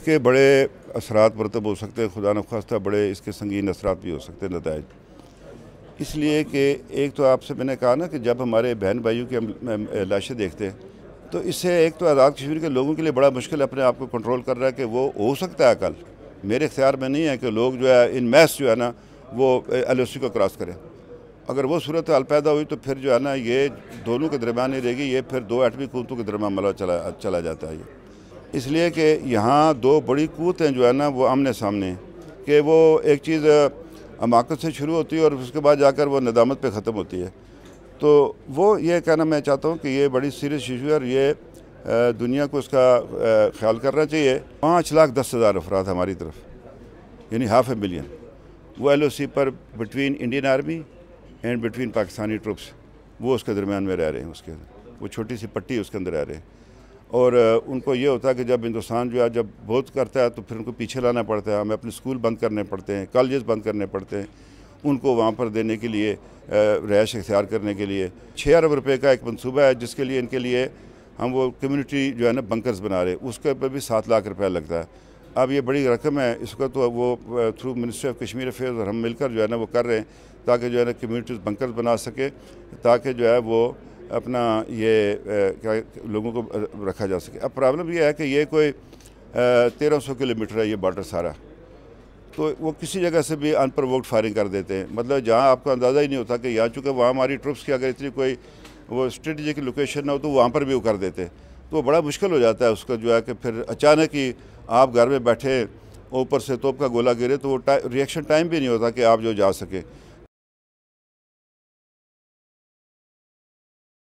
इसके बड़े असरात मरतब हो सकते हैं, खुदा न ख्वास्ता बड़े इसके संगीन असरात भी हो सकते हैं नताइज। इसलिए कि एक तो आपसे मैंने कहा ना कि जब हमारे बहन भाइयों की हम लाशें देखते हैं तो इससे एक तो आज़ाद कश्मीर के लोगों के लिए बड़ा मुश्किल अपने आप को कंट्रोल कर रहा है कि वो हो सकता है कल मेरे इख्तियार में नहीं है कि लोग जो है इन मैस जो है ना वो LOC को क्रॉस करें। अगर वो सूरत हाल पैदा हुई तो फिर जो है ना ये दोनों के दरमियान नहीं रहेगी, ये फिर दो एटमी कुव्वतों के दरमियान मला चला जाता है ये। इसलिए कि यहाँ दो बड़ी कुव्वतें जो है ना वो आमने सामने कि वो एक चीज़ हमाकत से शुरू होती है और उसके बाद जाकर वो नदामत पे ख़त्म होती है। तो वो ये कहना मैं चाहता हूँ कि ये बड़ी सीरियस इशू है और ये दुनिया को इसका ख्याल करना चाहिए। 5,10,000 अफराद हमारी तरफ यानी 500 मिलियन वो LOC पर between Indian army and between Pakistani troops वो उसके दरमियान में रह रहे हैं, उसके वो छोटी सी पट्टी उसके अंदर रह रहे हैं। और उनको ये होता है कि जब हिंदुस्तान जो है जब बहुत करता है तो फिर उनको पीछे लाना पड़ता है, हमें अपने स्कूल बंद करने पड़ते हैं, कॉलेज बंद करने पड़ते हैं उनको वहाँ पर देने के लिए, रहायश इख्तियार करने के लिए। 6 अरब रुपए का एक मंसूबा है जिसके लिए इनके लिए हम वो कम्युनिटी जो है ना बंकर्स बना रहे, उसके ऊपर भी 7 लाख रुपया लगता है। अब ये बड़ी रकम है, इसका तो वो through ministry of Kashmir affairs और हम मिलकर जो है ना वो कर रहे हैं ताकि जो है ना कम्युनिटीज़ बंकर्स बना सके, ताकि जो है वो अपना ये क्या लोगों को रखा जा सके। अब प्रॉब्लम ये है कि ये कोई 1300 किलोमीटर है ये बॉर्डर सारा, तो वो किसी जगह से भी अनप्रोवोक्ड फायरिंग कर देते हैं। मतलब जहाँ आपको अंदाज़ा ही नहीं होता कि यहाँ चूँकि वहाँ हमारी ट्रुप्स की अगर इतनी कोई वो स्ट्रेटजिक लोकेशन ना हो तो वहाँ पर भी वो कर देते हैं, तो बड़ा मुश्किल हो जाता है उसका जो है कि फिर अचानक ही आप घर में बैठे ऊपर से तोप का गोला गिरे तो वो रिएक्शन टाइम भी नहीं होता कि आप जो जा सके।